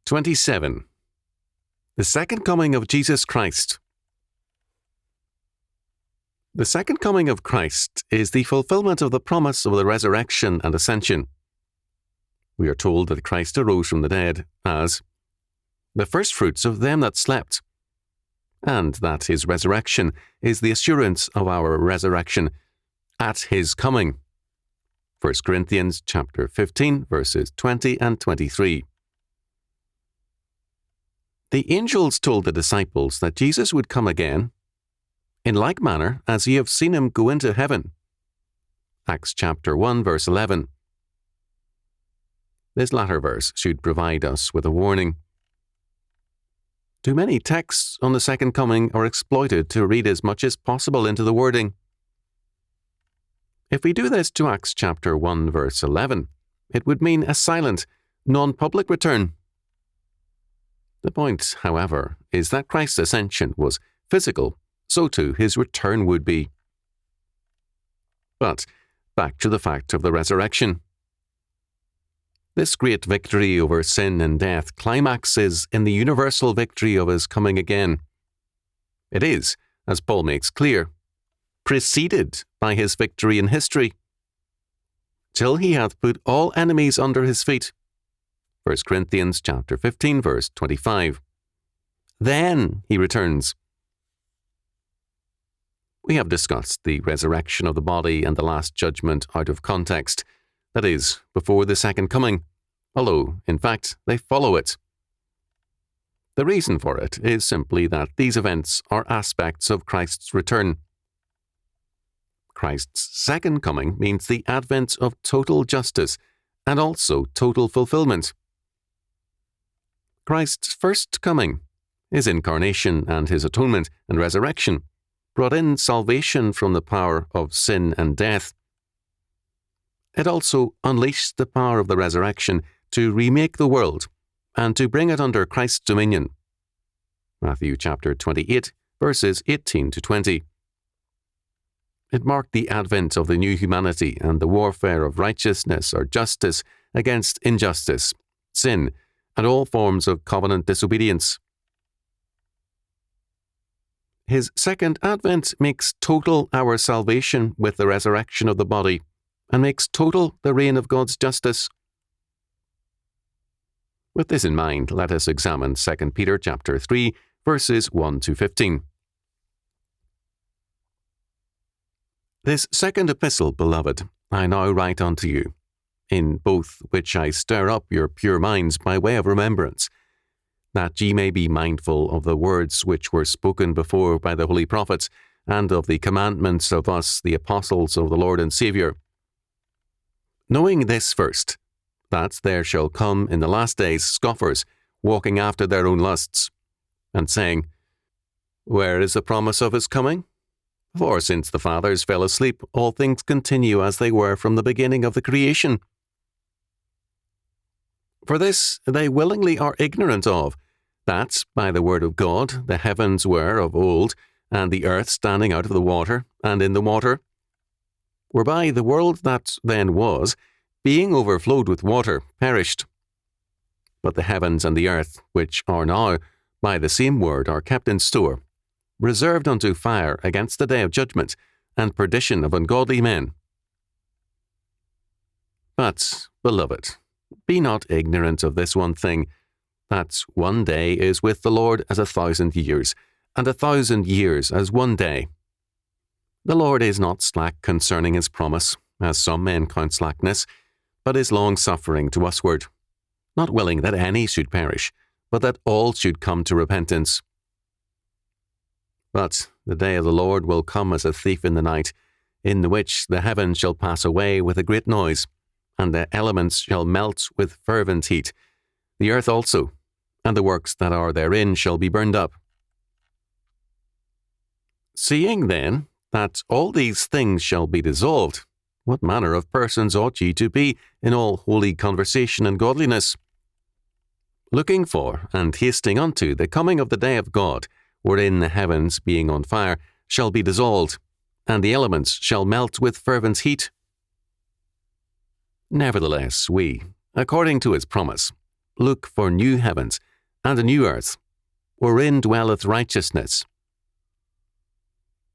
27. The Second Coming of Jesus Christ. The second coming of Christ is the fulfillment of the promise of the resurrection and ascension. We are told that Christ arose from the dead as the firstfruits of them that slept, and that his resurrection is the assurance of our resurrection at his coming. 1 Corinthians chapter 15, verses 20 and 23. The angels told the disciples that Jesus would come again, in like manner as ye have seen him go into heaven. Acts chapter 1, verse 11. This latter verse should provide us with a warning. Too many texts on the second coming are exploited to read as much as possible into the wording. If we do this to Acts chapter 1, verse 11, it would mean a silent, non-public return. The point, however, is that Christ's ascension was physical, so too his return would be. But back to the fact of the resurrection. This great victory over sin and death climaxes in the universal victory of his coming again. It is, as Paul makes clear, preceded by his victory in history, till he hath put all enemies under his feet. 1 Corinthians chapter 15, verse 25. Then he returns. We have discussed the resurrection of the body and the last judgment out of context, that is, before the second coming, although, in fact, they follow it. The reason for it is simply that these events are aspects of Christ's return. Christ's second coming means the advent of total justice and also total fulfillment. Christ's first coming, his incarnation and his atonement and resurrection, brought in salvation from the power of sin and death. It also unleashed the power of the resurrection to remake the world and to bring it under Christ's dominion. Matthew chapter 28, verses 18 to 20. It marked the advent of the new humanity and the warfare of righteousness or justice against injustice, sin, and all forms of covenant disobedience. His second advent makes total our salvation with the resurrection of the body, and makes total the reign of God's justice. With this in mind, let us examine 2 Peter chapter 3, verses 1 to 15. This second epistle, beloved, I now write unto you, in both which I stir up your pure minds by way of remembrance, that ye may be mindful of the words which were spoken before by the holy prophets, and of the commandments of us, the apostles of the Lord and Saviour. Knowing this first, that there shall come in the last days scoffers, walking after their own lusts, and saying, Where is the promise of his coming? For since the fathers fell asleep, all things continue as they were from the beginning of the creation. For this they willingly are ignorant of, that by the word of God the heavens were of old, and the earth standing out of the water, and in the water, whereby the world that then was, being overflowed with water, perished. But the heavens and the earth, which are now, by the same word, are kept in store, reserved unto fire against the day of judgment, and perdition of ungodly men. But, beloved, be not ignorant of this one thing, that one day is with the Lord as 1,000 years, and 1,000 years as one day. The Lord is not slack concerning his promise, as some men count slackness, but is long-suffering to usward, not willing that any should perish, but that all should come to repentance. But the day of the Lord will come as a thief in the night, in the which the heavens shall pass away with a great noise, and the elements shall melt with fervent heat, the earth also, and the works that are therein shall be burned up. Seeing then that all these things shall be dissolved, what manner of persons ought ye to be in all holy conversation and godliness? Looking for and hasting unto the coming of the day of God, wherein the heavens, being on fire, shall be dissolved, and the elements shall melt with fervent heat. Nevertheless, we, according to his promise, look for new heavens and a new earth, wherein dwelleth righteousness.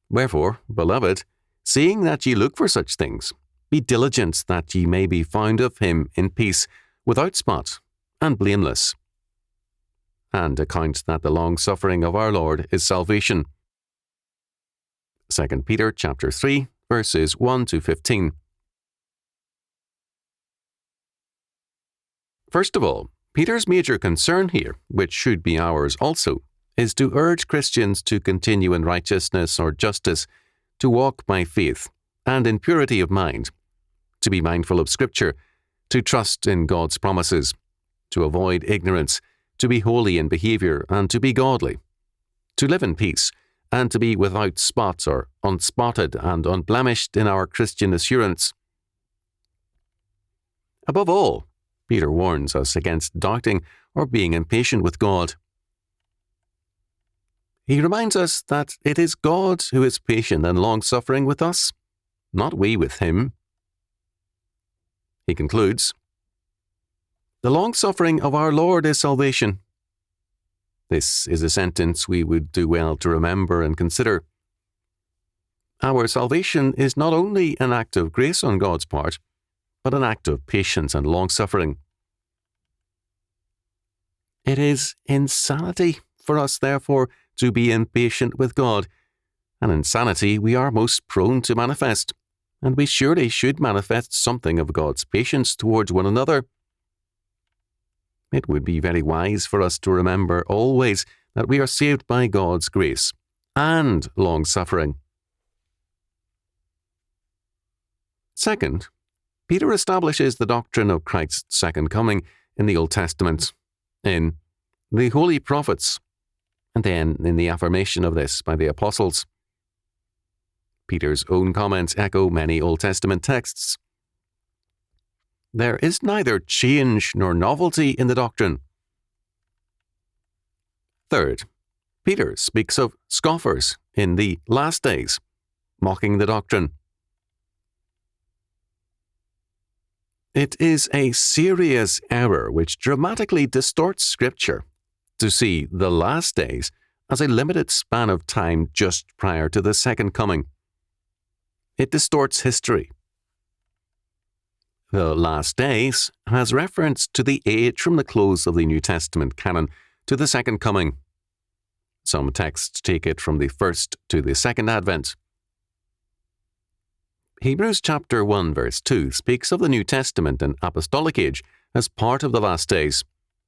Wherefore, beloved, seeing that ye look for such things, be diligent that ye may be found of him in peace, without spot, and blameless. And account that the long-suffering of our Lord is salvation. 2 Peter chapter 3, verses 1 to 15. First of all, Peter's major concern here, which should be ours also, is to urge Christians to continue in righteousness or justice, to walk by faith, and in purity of mind, to be mindful of Scripture, to trust in God's promises, to avoid ignorance, to be holy in behavior, and to be godly, to live in peace, and to be without spot or unspotted and unblemished in our Christian assurance. Above all, Peter warns us against doubting or being impatient with God. He reminds us that it is God who is patient and long-suffering with us, not we with him. He concludes, "The long-suffering of our Lord is salvation." This is a sentence we would do well to remember and consider. Our salvation is not only an act of grace on God's part, but an act of patience and long-suffering. It is insanity for us, therefore, to be impatient with God, and insanity we are most prone to manifest, and we surely should manifest something of God's patience towards one another. It would be very wise for us to remember always that we are saved by God's grace and long-suffering. Second, Peter establishes the doctrine of Christ's second coming in the Old Testament, in the holy prophets, and then in the affirmation of this by the apostles. Peter's own comments echo many Old Testament texts. There is neither change nor novelty in the doctrine. Third, Peter speaks of scoffers in the last days, mocking the doctrine. It is a serious error which dramatically distorts Scripture to see the last days as a limited span of time just prior to the second coming. It distorts history. The last days has reference to the age from the close of the New Testament canon to the second coming. Some texts take it from the first to the second advent. Hebrews chapter 1 verse 2 speaks of the New Testament and apostolic age as part of the last days,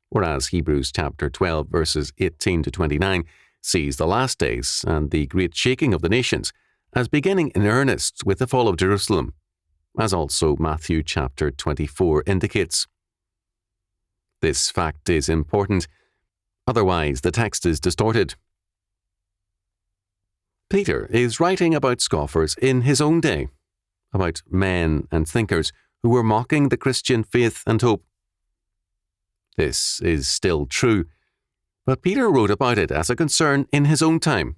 whereas Hebrews chapter 12 verses 18 to 29 sees the last days and the great shaking of the nations as beginning in earnest with the fall of Jerusalem, as also Matthew chapter 24 indicates. This fact is important, otherwise the text is distorted. Peter is writing about scoffers in his own day, about men and thinkers who were mocking the Christian faith and hope. This is still true, but Peter wrote about it as a concern in his own time.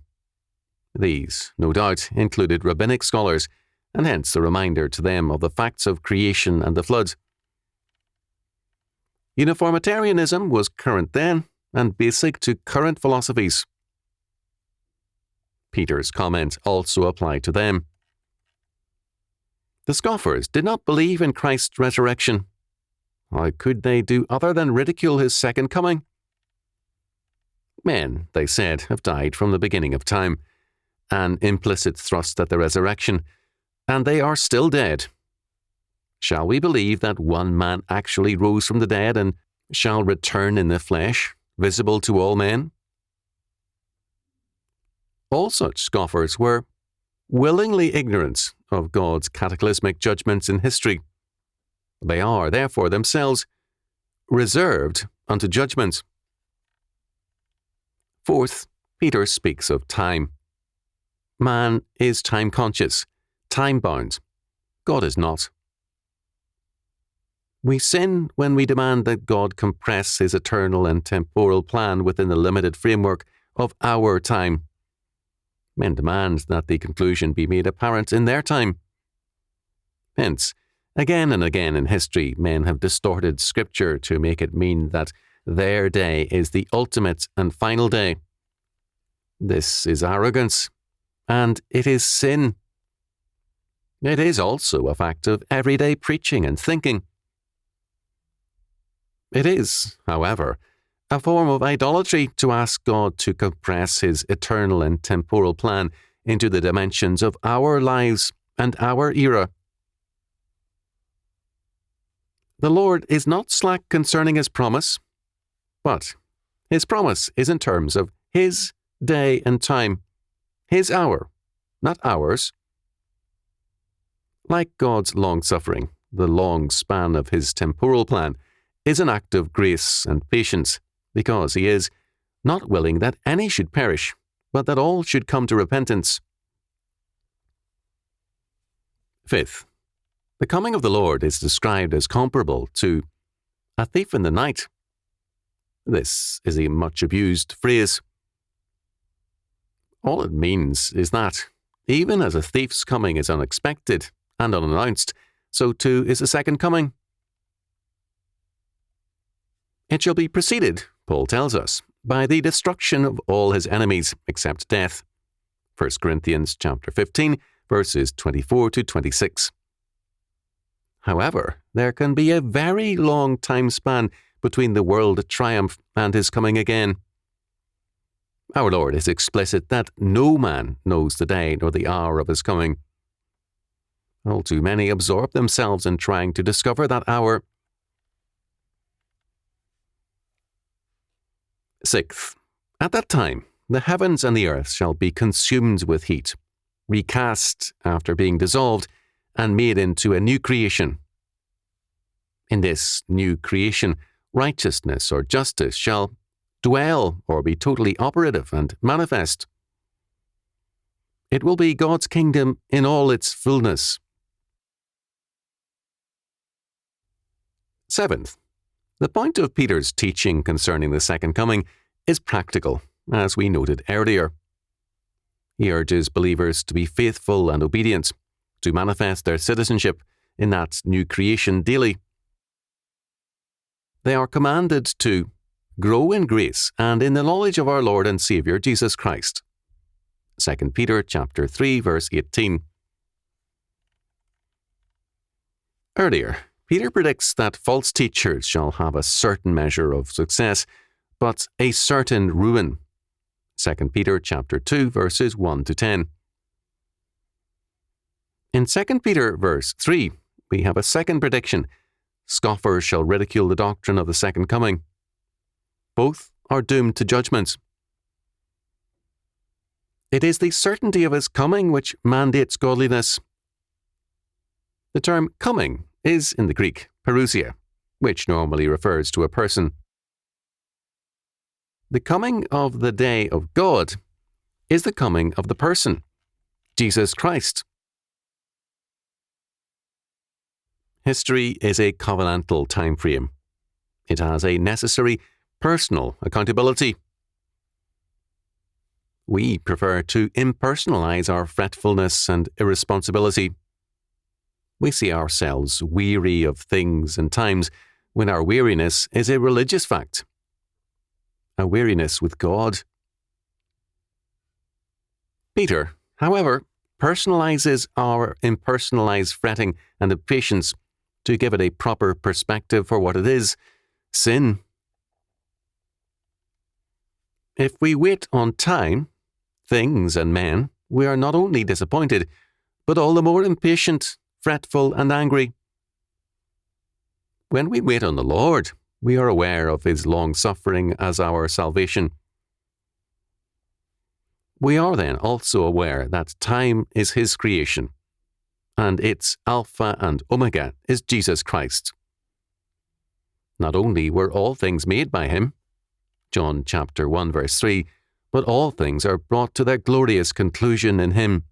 These, no doubt, included rabbinic scholars, and hence a reminder to them of the facts of creation and the flood. Uniformitarianism was current then and basic to current philosophies. Peter's comment also applied to them. The scoffers did not believe in Christ's resurrection. How could they do other than ridicule his second coming? Men, they said, have died from the beginning of time, an implicit thrust at the resurrection, and they are still dead. Shall we believe that one man actually rose from the dead and shall return in the flesh, visible to all men? All such scoffers were willingly ignorant of God's cataclysmic judgments in history. They are, therefore, themselves reserved unto judgment. Fourth, Peter speaks of time. Man is time-conscious, time-bound. God is not. We sin when we demand that God compress his eternal and temporal plan within the limited framework of our time. Men demand that the conclusion be made apparent in their time. Hence, Again and again in history, men have distorted Scripture to make it mean that their day is the ultimate and final day. This is arrogance, and it is sin. It is also a fact of everyday preaching and thinking. It is, however, a form of idolatry to ask God to compress His eternal and temporal plan into the dimensions of our lives and our era. The Lord is not slack concerning His promise, but His promise is in terms of His day and time, His hour, not ours. Like God's long-suffering, the long span of His temporal plan is an act of grace and patience, because He is not willing that any should perish, but that all should come to repentance. Fifth, the coming of the Lord is described as comparable to a thief in the night. This is a much abused phrase. All it means is that, even as a thief's coming is unexpected and unannounced, so too is the second coming. It shall be preceded, Paul tells us, by the destruction of all his enemies except death. 1 Corinthians chapter 15, verses 24 to 26. However, there can be a very long time span between the world triumph and His coming again. Our Lord is explicit that no man knows the day nor the hour of His coming. All too many absorb themselves in trying to discover that hour. Sixth, at that time, the heavens and the earth shall be consumed with heat, recast after being dissolved, and made into a new creation. In this new creation, righteousness or justice shall dwell or be totally operative and manifest. It will be God's kingdom in all its fullness. Seventh, the point of Peter's teaching concerning the second coming is practical, as we noted earlier. He urges believers to be faithful and obedient, to manifest their citizenship in that new creation daily. They are commanded to grow in grace and in the knowledge of our Lord and Saviour Jesus Christ. 2 Peter chapter 3, verse 18. Earlier, Peter predicts that false teachers shall have a certain measure of success, but a certain ruin. 2 Peter chapter 2, verses 1 to 10. In 2 Peter verse 3, we have a second prediction. Scoffers shall ridicule the doctrine of the second coming. Both are doomed to judgment. It is the certainty of His coming which mandates godliness. The term coming is, in the Greek, parousia, which normally refers to a person. The coming of the day of God is the coming of the person, Jesus Christ. History is a covenantal time frame. It has a necessary personal accountability. We prefer to impersonalize our fretfulness and irresponsibility. We see ourselves weary of things and times when our weariness is a religious fact, a weariness with God. Peter, however, personalizes our impersonalized fretting and impatience to give it a proper perspective for what it is, sin. If we wait on time, things and men, we are not only disappointed, but all the more impatient, fretful and angry. When we wait on the Lord, we are aware of His long-suffering as our salvation. We are then also aware that time is His creation, and its Alpha and Omega is Jesus Christ. Not only were all things made by Him, John chapter 1 verse 3, but all things are brought to their glorious conclusion in Him.